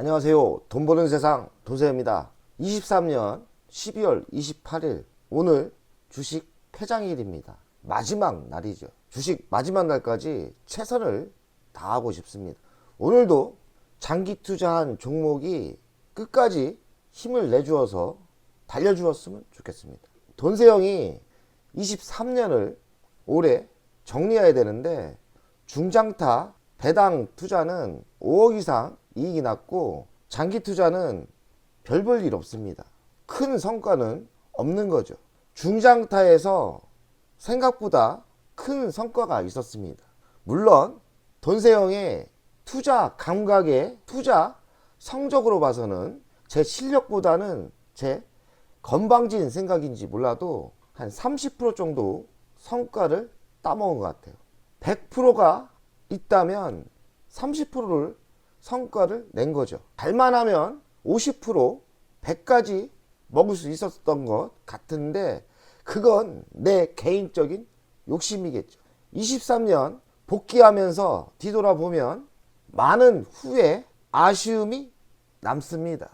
안녕하세요. 돈 버는 세상 돈세입니다. 23년 12월 28일 오늘 주식 폐장일입니다. 마지막 날이죠. 주식 마지막 날까지 최선을 다하고 싶습니다. 오늘도 장기 투자한 종목이 끝까지 힘을 내주어서 달려주었으면 좋겠습니다. 돈세형이 23년을 올해 정리해야 되는데 중장타 배당 투자는 5억 이상 이익이 났고 장기 투자는 별 볼 일 없습니다. 큰 성과는 없는 거죠. 중장타에서 생각보다 큰 성과가 있었습니다. 물론 돈세형의 투자 감각의 투자 성적으로 봐서는 제 실력보다는 제 건방진 생각인지 몰라도 한 30% 정도 성과를 따먹은 것 같아요. 100%가 있다면 30%를 성과를 낸 거죠. 잘만 하면 50%, 100까지 먹을 수 있었던 것 같은데 그건 내 개인적인 욕심이겠죠. 23년 복귀하면서 뒤돌아보면 많은 후회, 아쉬움이 남습니다.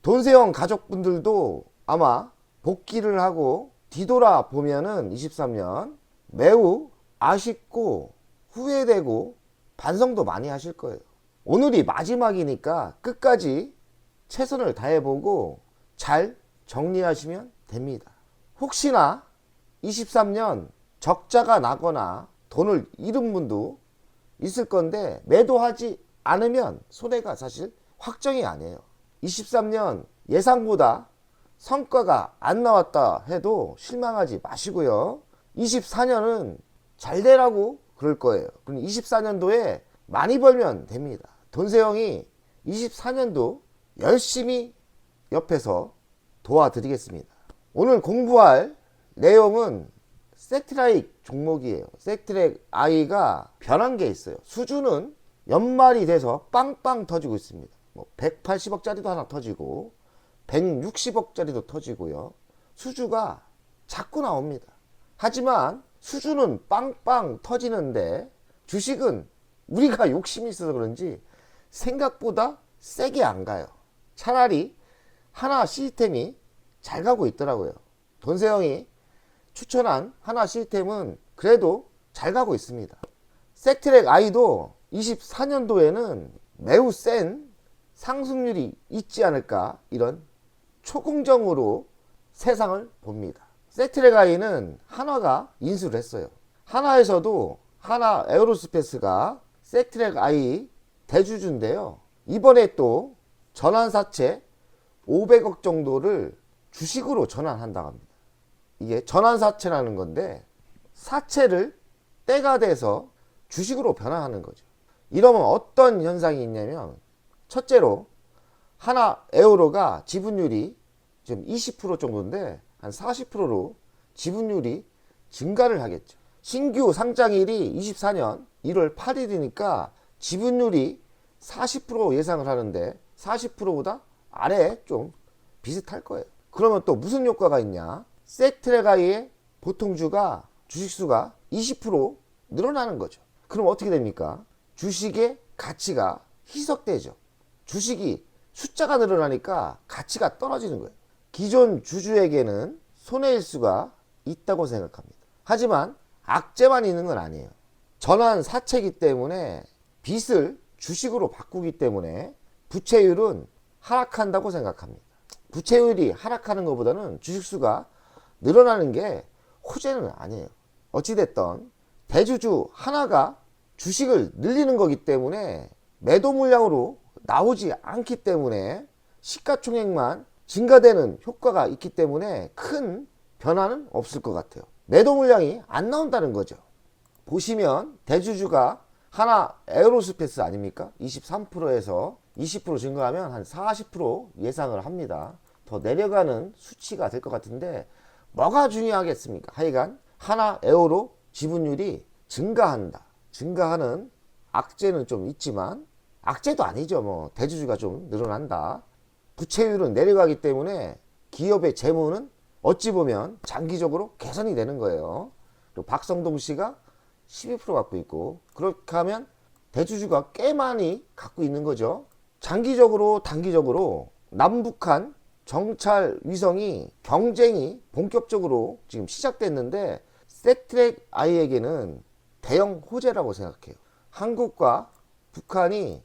돈세형 가족분들도 아마 복귀를 하고 뒤돌아보면은 23년 매우 아쉽고 후회되고 반성도 많이 하실 거예요. 오늘이 마지막이니까 끝까지 최선을 다해보고 잘 정리하시면 됩니다. 혹시나 23년 적자가 나거나 돈을 잃은 분도 있을 건데 매도하지 않으면 손해가 사실 확정이 아니에요. 23년 예상보다 성과가 안 나왔다 해도 실망하지 마시고요. 24년은 잘 되라고 그럴 거예요. 그럼 24년도에 많이 벌면 됩니다. 돈세형이 24년도 열심히 옆에서 도와드리겠습니다. 오늘 공부할 내용은 섹트라익 종목이에요. 섹트랙 I가 변한 게 있어요. 수주는 연말이 돼서 빵빵 터지고 있습니다. 180억짜리도 하나 터지고 160억짜리도 터지고요. 수주가 자꾸 나옵니다. 하지만 수주는 빵빵 터지는데 주식은 우리가 욕심이 있어서 그런지 생각보다 세게 안 가요. 차라리 하나 시스템이 잘 가고 있더라고요. 돈세형이 추천한 하나 시스템은 그래도 잘 가고 있습니다. 섹트랙 I도 24년도에는 매우 센 상승률이 있지 않을까 이런 초긍정으로 세상을 봅니다. 섹트랙 I는 한화가 인수를 했어요. 한화에서도 하나 에어로스페이스가 섹트랙 I 대주주인데요. 이번에 또 전환사채 500억 정도를 주식으로 전환한다고 합니다. 이게 전환사채라는 건데 사채를 때가 돼서 주식으로 변화하는 거죠. 이러면 어떤 현상이 있냐면 첫째로 하나 에어로가 지분율이 지금 20% 정도인데 한 40%로 지분율이 증가를 하겠죠. 신규 상장일이 24년 1월 8일이니까 지분율이 40% 예상을 하는데 40%보다 아래 좀 비슷할 거예요. 그러면 또 무슨 효과가 있냐? 섹트랙 I의 보통주가 주식수가 20% 늘어나는 거죠. 그럼 어떻게 됩니까? 주식의 가치가 희석되죠. 주식이 숫자가 늘어나니까 가치가 떨어지는 거예요. 기존 주주에게는 손해일 수가 있다고 생각합니다. 하지만 악재만 있는 건 아니에요. 전환 사채이기 때문에 빚을 주식으로 바꾸기 때문에 부채율은 하락한다고 생각합니다. 부채율이 하락하는 것보다는 주식수가 늘어나는 게 호재는 아니에요. 어찌됐든 대주주 하나가 주식을 늘리는 거기 때문에 매도 물량으로 나오지 않기 때문에 시가총액만 증가되는 효과가 있기 때문에 큰 변화는 없을 것 같아요. 매도 물량이 안 나온다는 거죠. 보시면 대주주가 하나 에어로스페이스 아닙니까? 23%에서 20% 증가하면 한 40% 예상을 합니다. 더 내려가는 수치가 될 것 같은데 뭐가 중요하겠습니까? 하여간 하나 에어로 지분율이 증가한다. 증가하는 악재는 좀 있지만 악재도 아니죠. 대주주가 좀 늘어난다. 부채율은 내려가기 때문에 기업의 재무는 어찌 보면 장기적으로 개선이 되는 거예요. 그리고 박성동 씨가 12% 갖고 있고 그렇게 하면 대주주가 꽤 많이 갖고 있는 거죠. 장기적으로 단기적으로 남북한 정찰 위성이 경쟁이 본격적으로 지금 시작됐는데 스태틱 아이에게는 대형 호재라고 생각해요. 한국과 북한이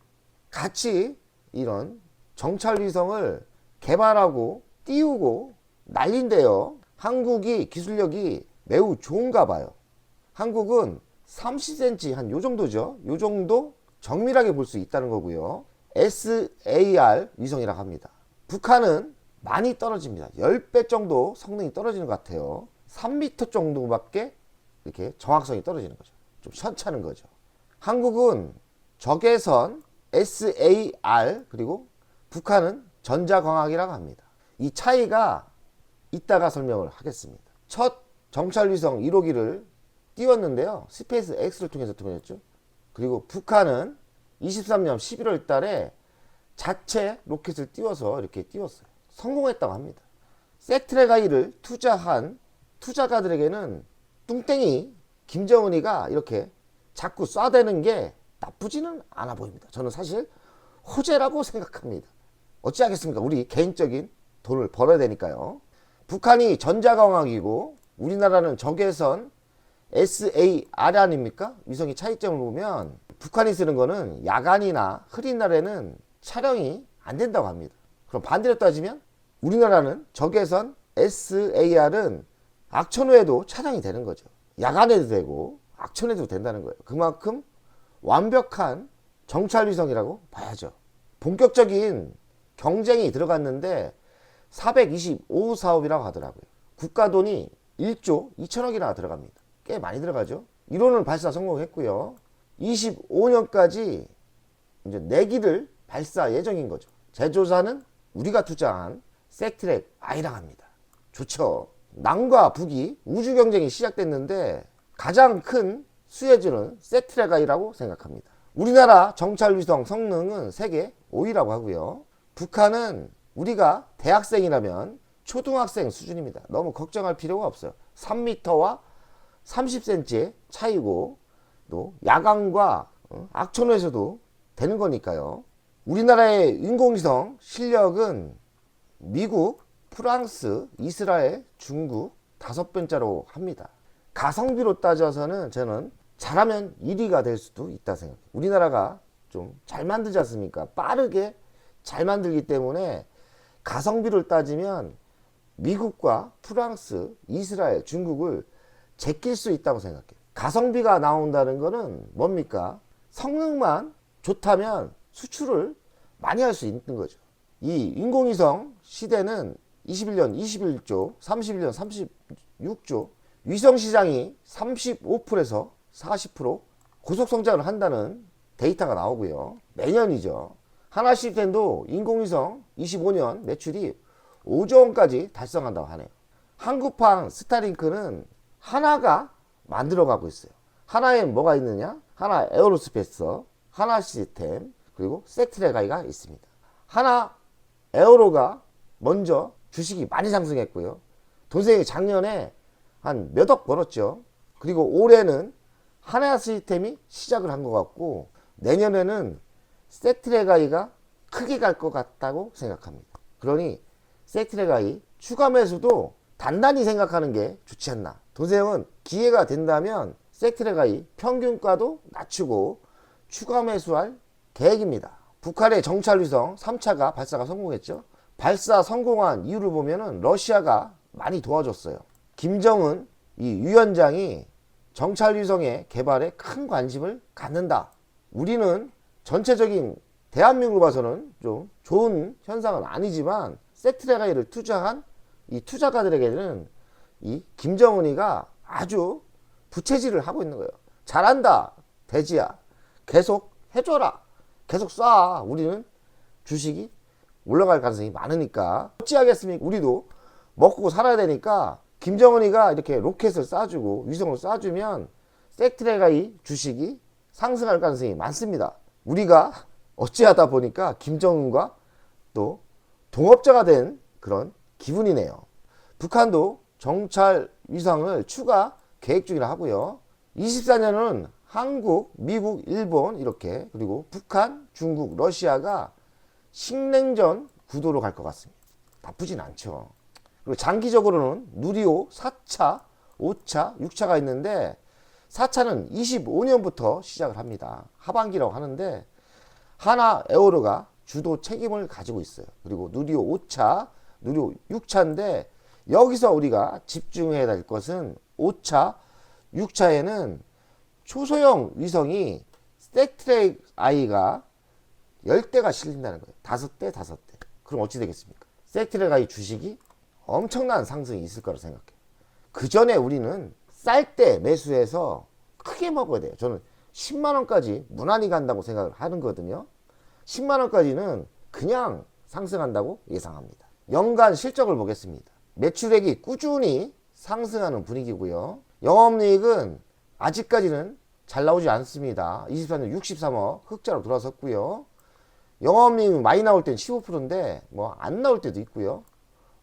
같이 이런 정찰 위성을 개발하고 띄우고 난린데요. 한국이 기술력이 매우 좋은가 봐요. 한국은 30cm 한 요 정도죠. 요 정도 정밀하게 볼 수 있다는 거고요. SAR 위성이라고 합니다. 북한은 많이 떨어집니다. 10배 정도 성능이 떨어지는 것 같아요. 3m 정도밖에 이렇게 정확성이 떨어지는 거죠. 좀 현찮은 거죠. 한국은 적외선 SAR 그리고 북한은 전자광학이라고 합니다. 이 차이가 이따가 설명을 하겠습니다. 첫 정찰위성 1호기를 띄웠는데요. 스페이스 X를 통해서 띄웠죠. 그리고 북한은 23년 11월 달에 자체 로켓을 띄워서 이렇게 띄웠어요. 성공했다고 합니다. 스태틱아이를 투자한 투자가들에게는 뚱땡이 김정은이가 이렇게 자꾸 쏴대는 게 나쁘지는 않아 보입니다. 저는 사실 호재라고 생각합니다. 어찌하겠습니까? 우리 개인적인 돈을 벌어야 되니까요. 북한이 전자광학이고 우리나라는 적외선 SAR 아닙니까? 위성의 차이점을 보면 북한이 쓰는 거는 야간이나 흐린 날에는 촬영이 안 된다고 합니다. 그럼 반대로 따지면 우리나라는 적외선 SAR은 악천후에도 촬영이 되는 거죠. 야간에도 되고 악천후에도 된다는 거예요. 그만큼 완벽한 정찰위성이라고 봐야죠. 본격적인 경쟁이 들어갔는데 425 사업이라고 하더라고요. 국가 돈이 1조 2천억이나 들어갑니다. 꽤 많이 들어가죠. 1호는 발사 성공했고요. 25년까지 이제 4기를 발사 예정인 거죠. 제조사는 우리가 투자한 스태틱 아이라고 합니다. 좋죠. 남과 북이 우주 경쟁이 시작됐는데 가장 큰 수혜주는 스태틱 아이라고 생각합니다. 우리나라 정찰위성 성능은 세계 5위라고 하고요. 북한은 우리가 대학생이라면 초등학생 수준입니다. 너무 걱정할 필요가 없어요. 3m와 30cm의 차이고 또 야광과 악천후에서도 되는 거니까요. 우리나라의 인공위성 실력은 미국, 프랑스, 이스라엘, 중국 5번째로 합니다. 가성비로 따져서는 저는 잘하면 1위가 될 수도 있다 생각해요. 우리나라가 좀 잘 만들지 않습니까? 빠르게 잘 만들기 때문에 가성비를 따지면 미국과 프랑스, 이스라엘, 중국을 제낄 수 있다고 생각해요. 가성비가 나온다는 거는 뭡니까? 성능만 좋다면 수출을 많이 할 수 있는 거죠. 이 인공위성 시대는 21년 21조, 31년 36조, 위성 시장이 35%에서 40% 고속 성장을 한다는 데이터가 나오고요. 매년이죠. 하나 시스템도 인공위성 25년 매출이 5조 원까지 달성한다고 하네요. 한국판 스타링크는 하나가 만들어가고 있어요. 하나에 뭐가 있느냐? 하나 에어로스페이스, 하나 시스템, 그리고 스태틱아이가 있습니다. 하나 에어로가 먼저 주식이 많이 상승했고요. 돈생이 작년에 한 몇 억 벌었죠. 그리고 올해는 하나 시스템이 시작을 한 것 같고 내년에는 스태틱아이가 크게 갈 것 같다고 생각합니다. 그러니 스태틱아이 추가 매수도 단단히 생각하는 게 좋지 않나. 돈생은 기회가 된다면 스태틱아이 평균가도 낮추고 추가 매수할 계획입니다. 북한의 정찰위성 3차가 발사가 성공했죠. 발사 성공한 이유를 보면은 러시아가 많이 도와줬어요. 김정은 이 위원장이 정찰위성의 개발에 큰 관심을 갖는다. 우리는 전체적인 대한민국을 봐서는 좀 좋은 현상은 아니지만 스태틱아이를 투자한 이 투자가들에게는 이 김정은이가 아주 부채질을 하고 있는 거예요. 잘한다 돼지야, 계속 해줘라, 계속 쏴. 우리는 주식이 올라갈 가능성이 많으니까 어찌하겠습니까? 우리도 먹고 살아야 되니까 김정은이가 이렇게 로켓을 쏴주고 위성을 쏴주면 스태틱아이 주식이 상승할 가능성이 많습니다. 우리가 어찌하다 보니까 김정은과 또 동업자가 된 그런 기분이네요. 북한도 정찰 위성을 추가 계획 중이라 하고요. 24년은 한국, 미국, 일본 이렇게 그리고 북한, 중국, 러시아가 신냉전 구도로 갈 것 같습니다. 나쁘진 않죠. 그리고 장기적으로는 누리호 4차, 5차, 6차가 있는데 4차는 25년부터 시작을 합니다. 하반기라고 하는데 하나 에어로가 주도 책임을 가지고 있어요. 그리고 누리호 5차, 누리호 6차인데 여기서 우리가 집중해야 될 것은 5차, 6차에는 초소형 위성이 스택트랙 I가 10대가 실린다는 거예요. 5대, 5대. 그럼 어찌 되겠습니까? 스택트랙 I 주식이 엄청난 상승이 있을 거라고 생각해요. 그 전에 우리는 쌀 때 매수해서 크게 먹어야 돼요. 저는 10만원까지 무난히 간다고 생각을 하는 거거든요. 10만원까지는 그냥 상승한다고 예상합니다. 연간 실적을 보겠습니다. 매출액이 꾸준히 상승하는 분위기고요. 영업이익은 아직까지는 잘 나오지 않습니다. 24년 63억 흑자로 돌아섰고요. 영업이익 많이 나올 땐 15%인데 뭐 안 나올 때도 있고요.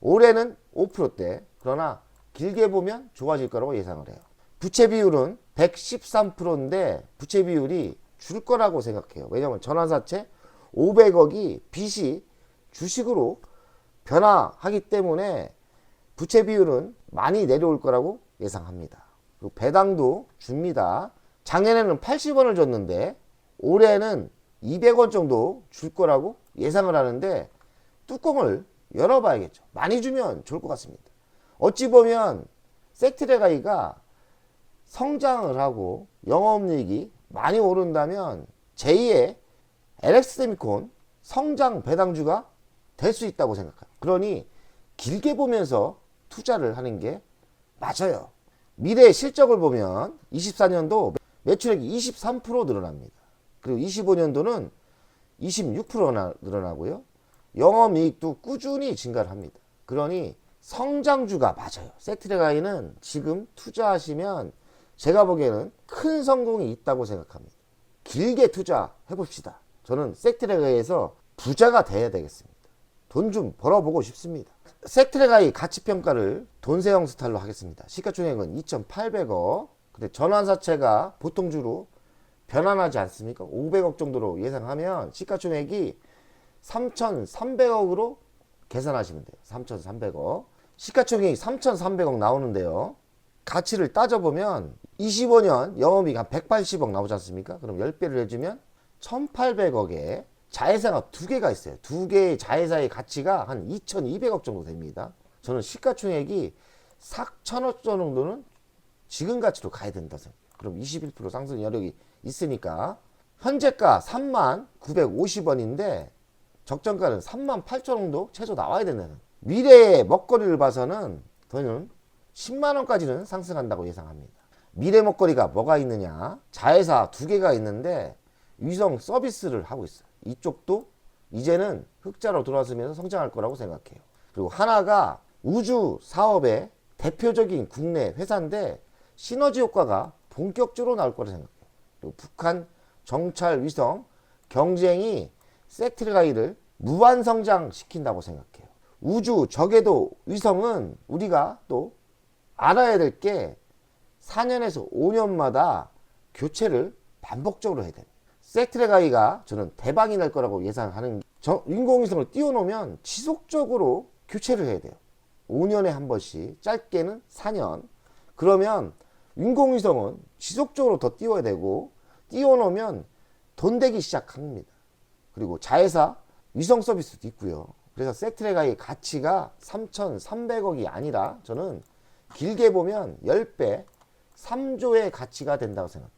올해는 5%대. 그러나 길게 보면 좋아질 거라고 예상을 해요. 부채 비율은 113%인데 부채 비율이 줄 거라고 생각해요. 왜냐하면 전환사채 500억이 빚이 주식으로 변화하기 때문에 부채 비율은 많이 내려올 거라고 예상합니다. 그리고 배당도 줍니다. 작년에는 80원을 줬는데 올해는 200원 정도 줄 거라고 예상을 하는데 뚜껑을 열어봐야겠죠. 많이 주면 좋을 것 같습니다. 어찌 보면 섹트랙 I가 성장을 하고 영업이익이 많이 오른다면 제2의 LX세미콘 성장 배당주가 될 수 있다고 생각해요. 그러니 길게 보면서 투자를 하는 게 맞아요. 미래의 실적을 보면 24년도 매출액이 23% 늘어납니다. 그리고 25년도는 26% 늘어나고요. 영업이익도 꾸준히 증가를 합니다. 그러니 성장주가 맞아요. 섹트랙 I는 지금 투자하시면 제가 보기에는 큰 성공이 있다고 생각합니다. 길게 투자해 봅시다. 저는 섹트랙 I에서 부자가 돼야 되겠습니다. 돈 좀 벌어보고 싶습니다. 섹트랙 I 가치평가를 돈세형 스타일로 하겠습니다. 시가총액은 2,800억. 근데 전환사채가 보통주로 변환하지 않습니까? 500억 정도로 예상하면 시가총액이 3,300억으로 계산하시면 돼요. 3,300억. 시가총액이 3,300억 나오는데요. 가치를 따져보면 25년 영업이익 한 180억 나오지 않습니까? 그럼 10배를 해주면 1,800억에 자회사가 2개가 있어요. 2개의 자회사의 가치가 한 2,200억 정도 됩니다. 저는 시가총액이 4,000억 정도는 지금 가치로 가야 된다 생각해요. 그럼 21% 상승 여력이 있으니까 현재가 39,950원인데 적정가는 38,000원 정도 최소 나와야 된다는 미래의 먹거리를 봐서는 저는 10만원까지는 상승한다고 예상합니다. 미래 먹거리가 뭐가 있느냐? 자회사 2개가 있는데 위성 서비스를 하고 있어요. 이쪽도 이제는 흑자로 돌아서면서 성장할 거라고 생각해요. 그리고 하나가 우주 사업의 대표적인 국내 회사인데 시너지 효과가 본격적으로 나올 거라고 생각해요. 그리고 북한 정찰 위성 경쟁이 섹트랙 I를 무한 성장시킨다고 생각해요. 우주 저궤도 위성은 우리가 또 알아야 될 게 4년에서 5년마다 교체를 반복적으로 해야 됩니다. 섹트랙 I가 저는 대박이 날 거라고 예상하는 게 인공위성을 띄워놓으면 지속적으로 교체를 해야 돼요. 5년에 한 번씩, 짧게는 4년. 그러면 인공위성은 지속적으로 더 띄워야 되고 띄워놓으면 돈 되기 시작합니다. 그리고 자회사 위성 서비스도 있고요. 그래서 섹트랙 I 가치가 3,300억이 아니라 저는 길게 보면 10배 3조의 가치가 된다고 생각해요.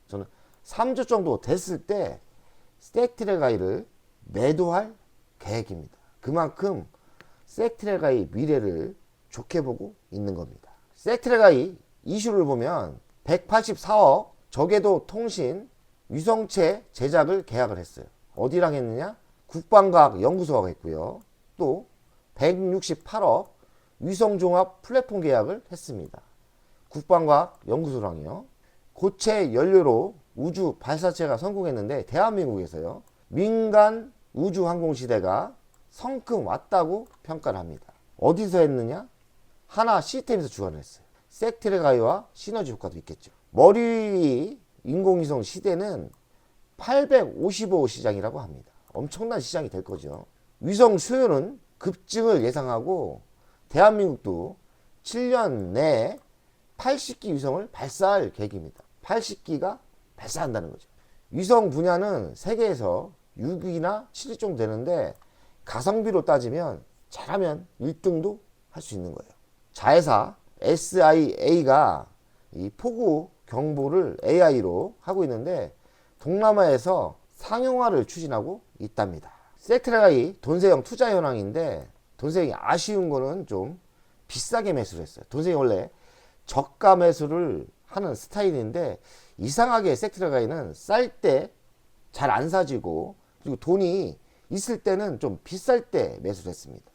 저는 3조 정도 됐을 때 섹트랙 I를 매도할 계획입니다. 그만큼 섹트랙 I 미래를 좋게 보고 있는 겁니다. 섹트랙 I 이슈를 보면 184억 저궤도 통신 위성체 제작을 계약을 했어요. 어디랑 했느냐? 국방과학 연구소가 했고요. 또 168억 위성종합 플랫폼 계약을 했습니다. 국방과학 연구소랑요. 고체 연료로 우주 발사체가 성공했는데 대한민국에서요. 민간 우주항공 시대가 성큼 왔다고 평가를 합니다. 어디서 했느냐? 하나 시스템에서 주관을 했어요. 섹트랙 I와 시너지 효과도 있겠죠. 머리 인공위성 시대는 855 시장이라고 합니다. 엄청난 시장이 될 거죠. 위성 수요는 급증을 예상하고 대한민국도 7년 내에 80기 위성을 발사할 계획입니다. 80기가 발사한다는 거죠. 위성 분야는 세계에서 6위나 7위 정도 되는데 가성비로 따지면 잘하면 1등도 할 수 있는 거예요. 자회사 SIA가 이 폭우 경보를 AI로 하고 있는데 동남아에서 상용화를 추진하고 있답니다. 섹트레가이 돈세형 투자 현황인데 돈세형이 아쉬운 거는 좀 비싸게 매수를 했어요. 돈세형이 원래 저가 매수를 하는 스타일인데 이상하게 섹트레가이는 쌀 때 잘 안 사지고 그리고 돈이 있을 때는 좀 비쌀 때 매수를 했습니다.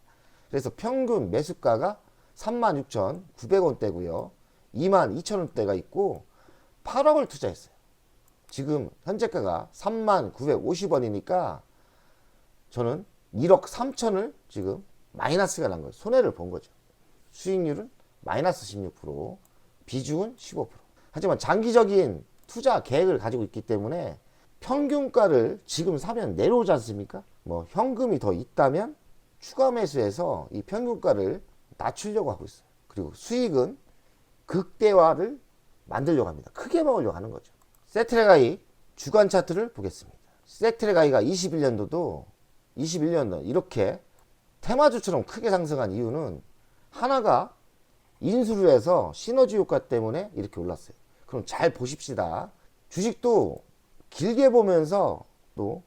그래서 평균 매수가가 36,900원대고요. 22,000원대가 있고 8억을 투자했어요. 지금 현재가가 39,950원이니까 저는 1억 3천을 지금 마이너스가 난 거예요. 손해를 본 거죠. 수익률은 마이너스 16%, 비중은 15%. 하지만 장기적인 투자 계획을 가지고 있기 때문에 평균가를 지금 사면 내려오지 않습니까? 뭐 현금이 더 있다면 추가 매수해서 이 평균가를 낮추려고 하고 있어요. 그리고 수익은 극대화를 만들려고 합니다. 크게 먹으려고 하는 거죠. 섹트레가이 주간 차트를 보겠습니다. 섹트레가이가 21년도 이렇게 테마주처럼 크게 상승한 이유는 하나가 인수를 해서 시너지 효과 때문에 이렇게 올랐어요. 그럼 잘 보십시다. 주식도 길게 보면서 또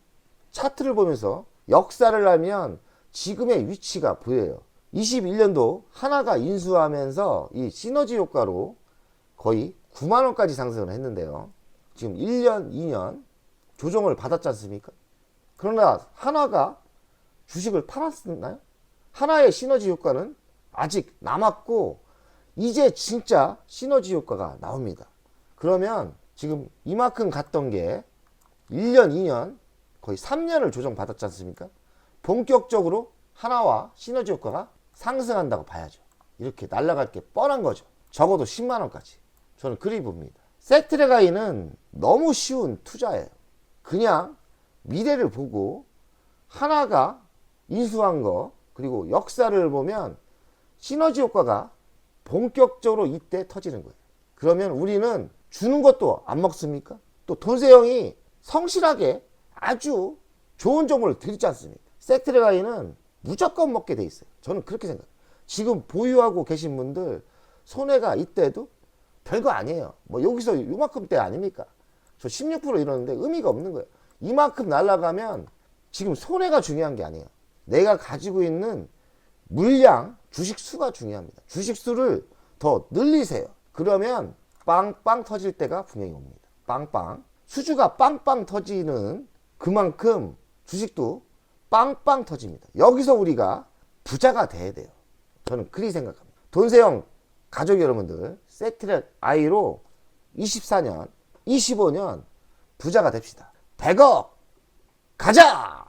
차트를 보면서 역사를 알면 지금의 위치가 보여요. 21년도 하나가 인수하면서 이 시너지 효과로 거의 9만원까지 상승을 했는데요. 지금 1년, 2년 조정을 받았지 않습니까? 그러나 하나가 주식을 팔았나요? 하나의 시너지 효과는 아직 남았고 이제 진짜 시너지 효과가 나옵니다. 그러면 지금 이만큼 갔던 게 1년, 2년 거의 3년을 조정받았지 않습니까? 본격적으로 하나와 시너지 효과가 상승한다고 봐야죠. 이렇게 날아갈 게 뻔한 거죠. 적어도 10만원까지. 저는 그리 봅니다. 섹트레가이는 너무 쉬운 투자예요. 그냥 미래를 보고 하나가 인수한 거 그리고 역사를 보면 시너지 효과가 본격적으로 이때 터지는 거예요. 그러면 우리는 주는 것도 안 먹습니까? 또 돈세형이 성실하게 아주 좋은 정보를 드리지 않습니까? 섹트레가이는 무조건 먹게 돼 있어요. 저는 그렇게 생각해요. 지금 보유하고 계신 분들 손해가 이때도 별거 아니에요. 뭐 여기서 요만큼 때 아닙니까? 저 16% 이러는데 의미가 없는 거예요. 이만큼 날아가면 지금 손해가 중요한 게 아니에요. 내가 가지고 있는 물량, 주식 수가 중요합니다. 주식 수를 더 늘리세요. 그러면 빵빵 터질 때가 분명히 옵니다. 빵빵. 수주가 빵빵 터지는 그만큼 주식도 빵빵 터집니다. 여기서 우리가 부자가 돼야 돼요. 저는 그리 생각합니다. 돈세형 가족 여러분들 섹트레가이로 24년, 25년 부자가 됩시다. 100억 가자!